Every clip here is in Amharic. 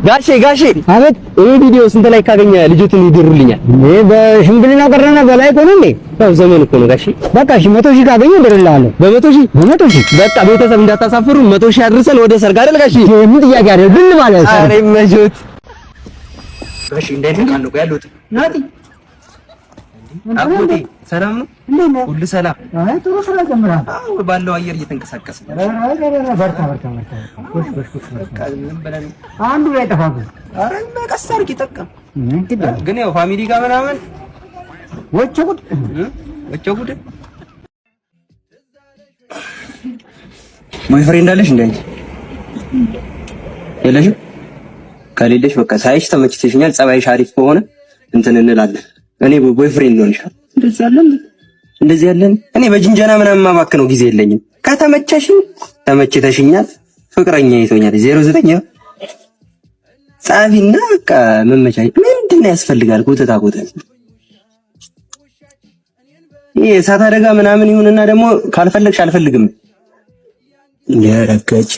ጋሼ አቤት። ይሄ ቪዲዮ ስንት ላይ ካገኘ ልጅቱን ይድሩልኛል? ይሄ በሽምግልና ቀረና በላይ ቆነ እንዴ? ያው ዘመን እኮ ነው ጋሼ። በቃ 100,000 ካገኘ እድርልሃለሁ። በ100,000 በቃ ቤተሰብ እንዳታሳፍሩ 100,000 አድርሰን ወደ ሰርግ አይደል ጋሼ? ምን ጥያቄ አይደል? ብን ማለት ነው። አሬ መጆት ጋሼ እንደዚህ ነው ያሉት። ናቲ አቦቴ ሰላም ነው? ሁሉ ሰላም? አይ ጥሩ ስራ ጀምራል። አዎ ባለው አየር እየተንቀሳቀሰ በርታ። አንዱ ላይ ተፋቁ። አረ በቀስ አድርጊ ጠቀም ግን ያው ፋሚሊ ጋር ምናምን ወጭጉድ ማይ ፍሬንድ አለሽ እንዴ? የለሽም? ከሌለሽ በቃ ሳይሽ ተመችተሽኛል። ጸባይሽ አሪፍ ከሆነ እንትን እንላለን። እኔ ቦይ ፍሬንድ ነው ልሽ እንደዚህ ያለን እኔ በጅንጀና ምናምን ማባከነው ጊዜ የለኝም። ከተመቸሽኝ ተመችተሽኛል፣ ፍቅረኛ ይቶኛል 09 ጻፊና በቃ መመቻች ምንድነው ያስፈልጋል? ኮተታ ይሄ እሳት አደጋ ምናምን ይሁንና ደግሞ ካልፈለግሽ አልፈልግም ያረጋጭ።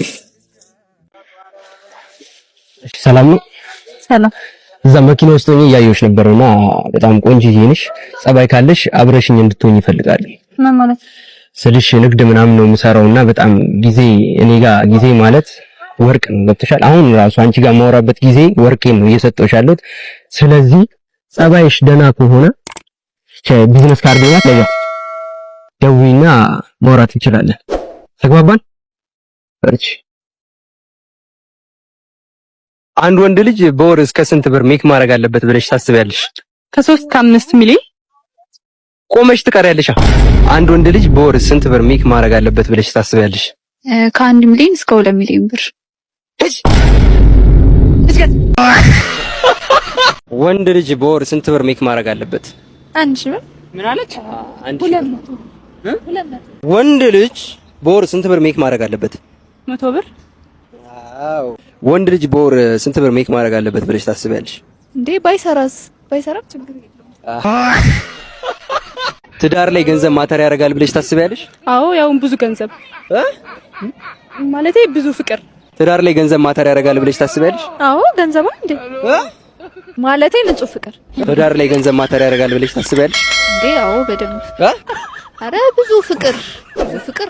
እሺ ሰላም ነው? ሰላም። እዛ መኪና ውስጥ ሆኜ እያየሁሽ ነበርና በጣም ቆንጆዬ ነሽ። ጸባይ ካለሽ አብረሽኝ እንድትሆኝ ይፈልጋል። ምን ማለት ስልሽ ንግድ ምናምን ነው የምሰራውና በጣም ጊዜ እኔ ጋር ጊዜ ማለት ወርቅ ነው። ገብቶሻል? አሁን ራሱ አንቺ ጋር ማውራበት ጊዜ ወርቄን ነው እየሰጠሁሽ ያለሁት። ስለዚህ ጸባይሽ ደህና ከሆነ ቢዝነስ ካርድ ናት ለያ ደውይና ማውራት እንችላለን። ተግባባን? እርቺ አንድ ወንድ ልጅ በወር እስከ ስንት ብር ሜክ ማድረግ አለበት ብለሽ ታስቢያለሽ? ከ3 እስከ 5 ሚሊዮን ቆመሽ ትቀሪያለሽ። አንድ ወንድ ልጅ በወር ስንት ብር ሜክ ማድረግ አለበት ብለሽ ታስቢያለሽ? ከ1 ሚሊዮን እስከ 2 ሚሊዮን ብር። ወንድ ልጅ በወር ስንት ብር ሜክ ማድረግ አለበት? 1 ሺህ ብር። ምን አለች? 200 ወንድ ልጅ በወር ስንት ብር ሜክ ማድረግ አለበት? 100 ብር። አዎ ወንድ ልጅ በወር ስንት ብር ሜክ ማድረግ አለበት ብለሽ ታስቢያለሽ? እንዴ ባይሰራም ችግር የለውም። ትዳር ላይ ገንዘብ ማተር ያደርጋል ብለሽ ታስቢያለሽ? አዎ ያው ብዙ ገንዘብ ማለቴ ብዙ ፍቅር። ትዳር ላይ ገንዘብ ማተር ያደርጋል ብለሽ ታስቢያለሽ? አዎ ገንዘብ እንዴ ማለቴ ንጹህ ፍቅር። ትዳር ላይ ገንዘብ ማተር ያደርጋል ብለሽ ታስቢያለሽ? እንዴ አዎ በደንብ። አረ ብዙ ፍቅር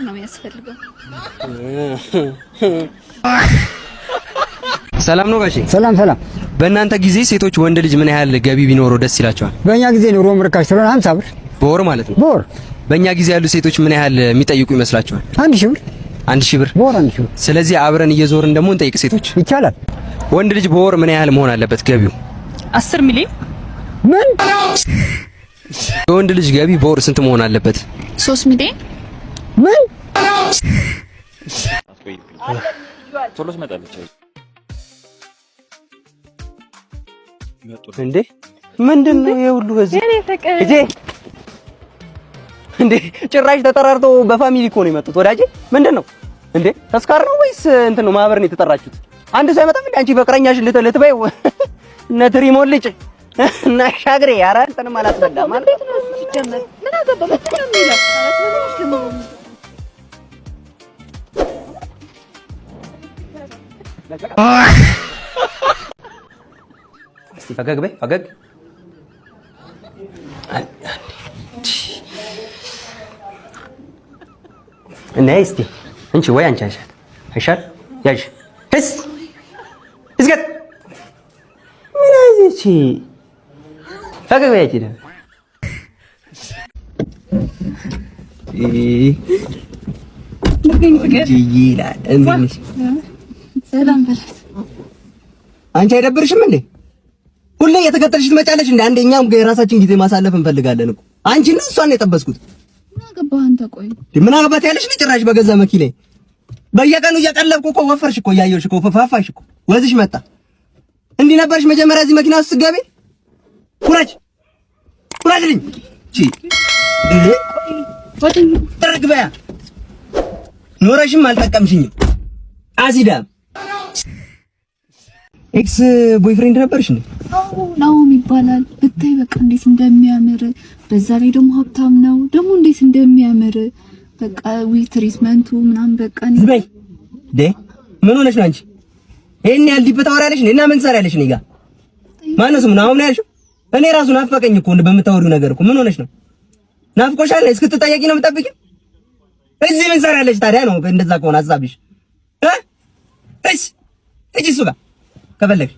ነው የሚያስፈልገው። ሰላም ነው ጋሼ? ሰላም። በእናንተ ጊዜ ሴቶች ወንድ ልጅ ምን ያህል ገቢ ቢኖረው ደስ ይላቸዋል? በእኛ ጊዜ ኑሮ ምርካሽ ስለሆነ 50 ብር በወር ማለት ነው። በወር በእኛ ጊዜ ያሉ ሴቶች ምን ያህል የሚጠይቁ ይመስላችኋል? 1,000 ብር 1,000 ብር በወር 1,000 ብር። ስለዚህ አብረን እየዞርን ደግሞ እንጠይቅ ሴቶች። ይቻላል። ወንድ ልጅ በወር ምን ያህል መሆን አለበት ገቢው? 10 ሚሊዮን። ምን? የወንድ ልጅ ገቢ በወር ስንት መሆን አለበት? 3 ሚሊዮን። ምን? ቶሎስ መጣለች እንዴ ምንድነው የሁሉ ህዝብ እጄ እንዴ ጭራሽ ተጠራርቶ በፋሚሊ እኮ ነው የመጡት ወዳጄ ምንድነው እንዴ ተስካር ነው ወይስ እንትን ነው ማህበር ነው የተጠራችሁት አንድ ሰው አይመጣም እንዴ አንቺ በቅረኛሽ ልትበይው እነ ትሪሞልጭ እና ሻግሬ ኧረ እንትን ማለት በላ ማለት ነው ሲጀመር ምን አገባ ምንድነው የሚለው ፈገግ በይ ፈገግ እና እስቲ እንቺ ወይ አንቺ አይሻል ያዥ እስገት ምን አይዚቺ ፈገግ በይ አይደል ሰላም በላት አንቺ አይደብርሽም እንዴ ሁሌ የተከተልሽ ትመጫለሽ እንዴ አንደኛም የራሳችን ጊዜ ማሳለፍ እንፈልጋለን እኮ አንቺና እሷን የጠበስኩት ምን አገባህ አንተ ቆይ ምን አገባት ያለሽ ጭራሽ በገዛ መኪና በየቀኑ እያቀለብኩ እኮ ወፈርሽ እኮ እያየሁሽ እኮ ፈፋፋሽ እኮ ወዝሽ መጣ እንዲህ ነበርሽ መጀመሪያ እዚህ መኪና ውስጥ ስትገቢ ኩራጅልኝ ተረግበያ ኖረሽም አልጠቀምሽኝም አሲዳም ኤክስ ቦይፍሬንድ ነበርሽ እንዴ? አዎ ናኦም ይባላል። ብታይ በቃ እንዴት እንደሚያምር በዛ ላይ ደግሞ ሀብታም ነው። ደግሞ እንዴት እንደሚያምር በቃ ዊ ትሪትመንቱ ምናምን በቃ ዝበይ ደ ምን ሆነሽ ነው አንቺ? ይሄን ያህል ዲብ ታወሪያለሽ እና ምን ትሰሪያለሽ? እኔ ጋር ማነው ስሙ? አሁን ነው ያልሽው? እኔ ራሱ ናፈቀኝ እኮ በምታወሪው ነገር እኮ ምን ሆነሽ ነው? ናፍቆሻል? እስክትጠየቂ ነው የምጠብቂው? እዚህ ምን ትሰሪያለሽ ታዲያ? ነው እንደዛ ከሆነ ሀሳብሽ እሺ እሱ ጋር ከፈለግሽ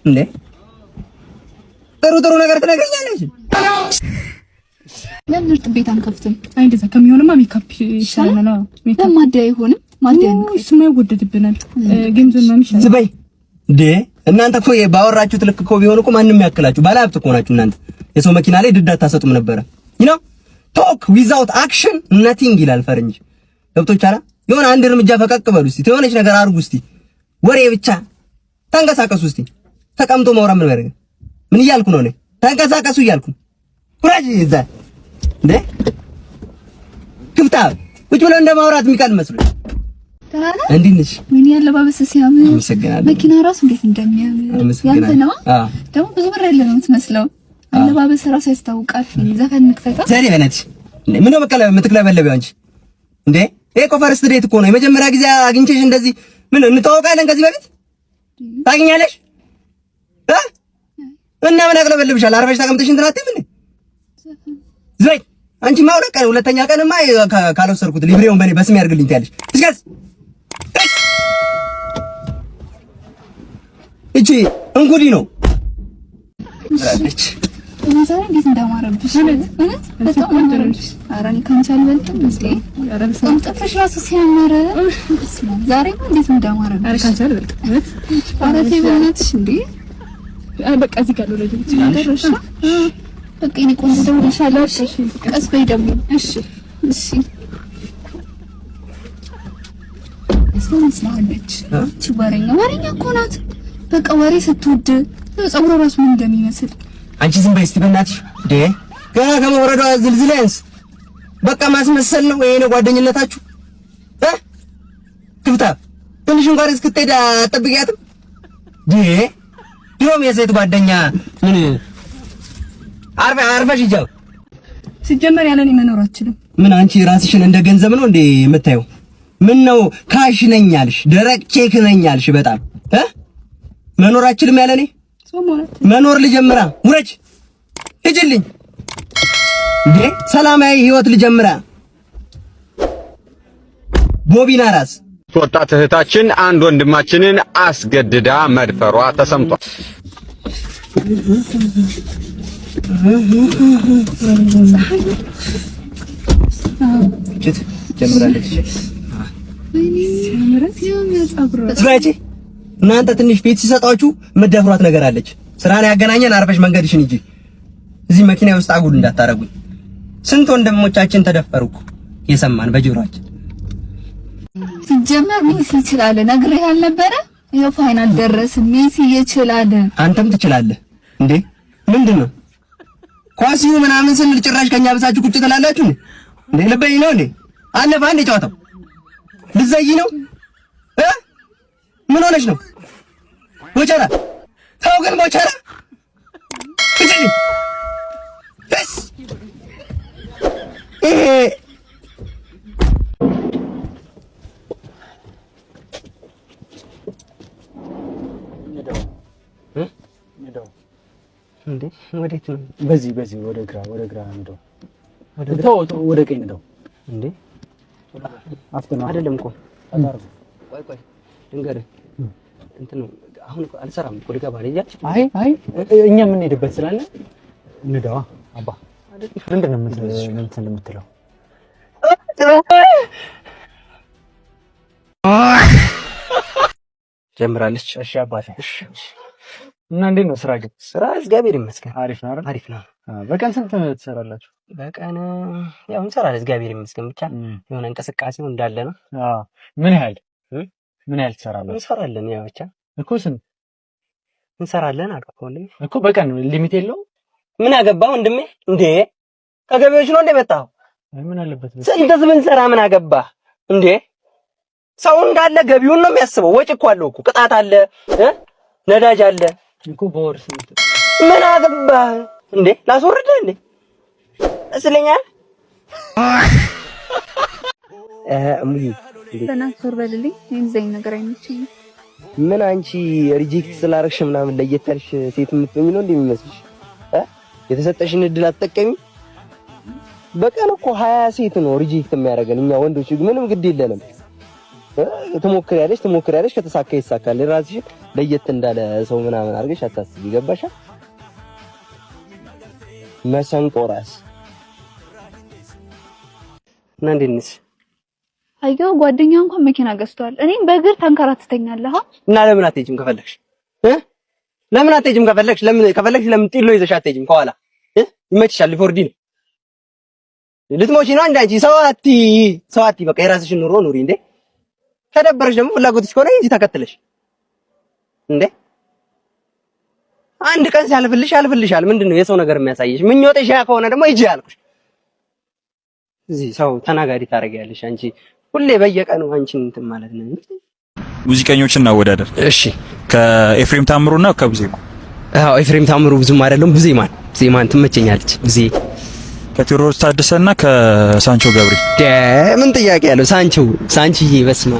እንዴ ጥሩ ነገር ትነግረኛለሽ። ለምን እርጥ ቤት አንከፍትም? አይ እንደዛ ከሚሆንማ ሜካፕ ይሻላል ነው። ሜካፕ ማዲያ አይሆንም? ማዲያ ነው እሱማ ይወደድብናል። ጌም ዞን ነው የሚሻለው። ዝበይ እንዴ እናንተ እኮ ባወራችሁት ልክ እኮ ቢሆን እኮ ማንንም ያክላችሁ ባለሀብት እኮ ናችሁ እናንተ። የሰው መኪና ላይ ድድ አታሰጡም ነበረ። ቶክ ዊዛውት አክሽን ነቲንግ ይላል ፈረንጅ። ገብቶቻላ? የሆነ አንድ እርምጃ ፈቀቅ በሉ እስቲ፣ የሆነች ነገር አድርጉ እስቲ። ወሬ ብቻ ተንቀሳቀሱ እስቲ። ተቀምጦ ማውራት ምን ያደርጋል? ምን እያልኩ ነው እኔ? ተንቀሳቀሱ እያልኩ ኩራጅ ይዛ እንዴ ክፍታ ቁጭ ብለው እንደማውራት የሚቀል መስሎኝ። እንዴት ነሽ? ምን ያለባበስ ሲያምር አመሰግናለሁ። መኪና ራሱ እንዴት እንደሚያምር ያንተ ነው። ደግሞ ብዙ ብር ያለ ነው የምትመስለው። አለባበስ ራሱ ያስታውቃል። ዘፈን ንክፈታ ዘሬ በእናትሽ እንዴ ምን ነው በቀለ የምትክለበለቢው አንቺ እንዴ? ይሄ እኮ ፈርስት ዴት እኮ ነው። የመጀመሪያ ጊዜ አግኝቼሽ እንደዚህ ምን እንተዋወቃለን ከዚህ በፊት ታገኛለሽ እና ምን ያቅለበልብሻል? አርፈሽ ተቀምጠሽ እንትን አትይም እንዴ? ዘይ አንቺ ማውለቅ ቀን ሁለተኛ ቀንማ ካልወሰድኩት ሊብሬውን በኔ በስሜ ያርግልኝ ትያለሽ። እስከስ እቺ እንጉዲ ነው አለች። ዛሬ እንዴት እንዳማረብሽ በጣም አማረብሽ። ኧረ እኔ ካንቺ አልበልጥም እንዴ? በጣም ጥፍርሽ ራሱ ሲያምር ዛሬ እንዴት እንዳማረብሽ። ኧረ ካንቺ አልበልጥም። ኧረ ተይ በእናትሽ እንዴ። በቃ እዚህ ጋር ነው ለዚህ ደረሻ በቃ እኔ ቆንጆ ደውልሻለሁ። እሺ ቀስ በይ ደግሞ። እሺ ስለሆነች እቺ ወሬኛ እኮ ናት። በቃ ወሬ ስትወድ ፀጉሯ ራሱ ምን እንደሚመስል አንቺ ዝም በይ እስቲ በእናትሽ እንዴ። ገና ከመውረዷ ዝልዝለንስ በቃ ማስመሰል ነው ይሄ ነው ጓደኝነታችሁ ክፍታ ትንሽ እንኳን እስክትሄድ አትጠብቂያትም እንዴ? ድሮም የሴት ጓደኛ ምን አርፈሽ ይጃው ሲጀመር ያለኔ መኖር አትችልም። ምን አንቺ ራስሽን እንደ ገንዘብ ነው እንዴ የምታየው? ምን ነው ካሽ ነኝ አልሽ፣ ደረቅ ቼክ ነኝ አልሽ። በጣም መኖር አትችልም ያለኔ መኖር ልጀምራ ውረጅ ሂጂልኝ እንዴ ሰላማዊ ህይወት ልጀምራ። ቦቢና ራስ ወጣት እህታችን አንድ ወንድማችንን አስገድዳ መድፈሯ ተሰምቷል። ጀምራለች ስለዚህ እናንተ ትንሽ ቤት ሲሰጣችሁ መደፍሯት ነገር አለች። ስራን ያገናኘን አርፈሽ መንገድሽን እንጂ እዚህ መኪና ውስጥ አጉል እንዳታረጉኝ። ስንት ወንድሞቻችን ተደፈሩኩ የሰማን በጆሮአችን። ሲጀመር ሜሲ ይችላል ነግሬህ አልነበረ? ይኸው ፋይናል ደረስን። ሜሲ ይችላል። አንተም ትችላለህ እንዴ? ምንድነው ኳሲው ምናምን ስንል ጭራሽ ከኛ በሳችሁ ቁጭ ትላላችሁ እንዴ? ልበይ ነው እንዴ? አለፈ አንዴ ጨዋታው ልዘይ ነው ምን ሆነሽ ነው? ቦቸራ ተው ግን ቦቸራ እጂ እስ እንዴ ወዴት ነው? በዚህ ወደ ግራ እንደው ወደ ቀኝ እንደው እንዴ አፍተና አይደለም እኮ አላርጉ ቆይ ልንገርህ እንትን ነው አሁን እኮ አልሰራም እኮ ልገባ ነው እያልሽ አይ እኛ የምንሄድበት ስላለ እንደዋ አባ ምንድን ነው የምትለው? ጀምራለች። እሺ አባቴ እና እንዴት ነው ስራ? ግን ስራ እግዚአብሔር ይመስገን አሪፍ ነው አይደል? አሪፍ ነው። በቀን ስንት ትሰራላችሁ? በቀን ያው እንሰራለን እግዚአብሔር ይመስገን። ብቻ የሆነ እንቅስቃሴው እንዳለ ነው። ምን ያህል ትሰራላችሁ? እንሰራለን ያው ብቻ እኮ ስንት እንሰራለን አልኩ እኮ በቀን ሊሚት የለው? ምን አገባ ወንድሜ እንዴ? ከገበያዎች ነው እንደ መጣው? ምን አለበት ስንት ብንሰራ ምን አገባ እንዴ? ሰው እንዳለ ገቢውን ነው የሚያስበው። ወጪ እኮ አለው እኮ ቅጣት አለ ነዳጅ አለ እኮ በወር ስንት? ምን አገባ እንዴ? ላስወርድ እንዴ እስለኛል በእናትህ ዞር በልልኝ። ይሄን ነገር አይመቸኝም። ምን አንቺ ሪጀክት ስላረግሽ ምናምን ለየት ያልሽ ሴት የምትሆኚ ነው እንደሚመስልሽ? የተሰጠሽን እድል አትጠቀሚ። በቀን እኮ 20 ሴት ነው ሪጀክት የሚያደርገን። እኛ ወንዶች ምንም ግድ የለንም። ትሞክሪያለሽ፣ ከተሳካ ይሳካል። ራስሽ ለየት እንዳለ ሰው ምናምን አድርገሽ አታስቢ። ገባሻ? መሰንቆ ራስ እና እንዴት ነሽ? አየሁ ጓደኛ እንኳን መኪና ገዝቷል። እኔም በእግር ተንከራትተኛለህ። እና ለምን አትሄጂም ከፈለግሽ? ለምን አትሄጂም ከፈለግሽ? ለምን ጢሎ ይዘሽ አትሄጂም? ከኋላ ይመችሻል። ሊፎርዲ ነው ልትሞቺ ነው እንዴ? አንቺ ሰው አትይ። በቃ የራስሽን ኑሮ ኑሪ እንዴ። ከደበረሽ ደግሞ ፍላጎትሽ ከሆነ እንጂ ተከትለሽ እንዴ። አንድ ቀን ያልፍልሻል። ምንድነው የሰው ነገር የሚያሳይሽ? ምኞትሽ ያ ከሆነ ደግሞ ሂጂ አልኩሽ። እዚህ ሰው ተናጋሪ ታደርጊያለሽ አንቺ ሁሌ በየቀኑ አንቺን እንትን ማለት ነው። ሙዚቀኞችን እናወዳደር። እሺ ከኤፍሬም ታምሩና ከብዜ። አዎ ኤፍሬም ታምሩ ብዙም አይደለም። ዜማን ትመቸኛለች። ብዜ ከቴዎድሮስ ታደሰና ከሳንቾ ገብሪ። ምን ጥያቄ ያለው? ሳንቺዬ በስማ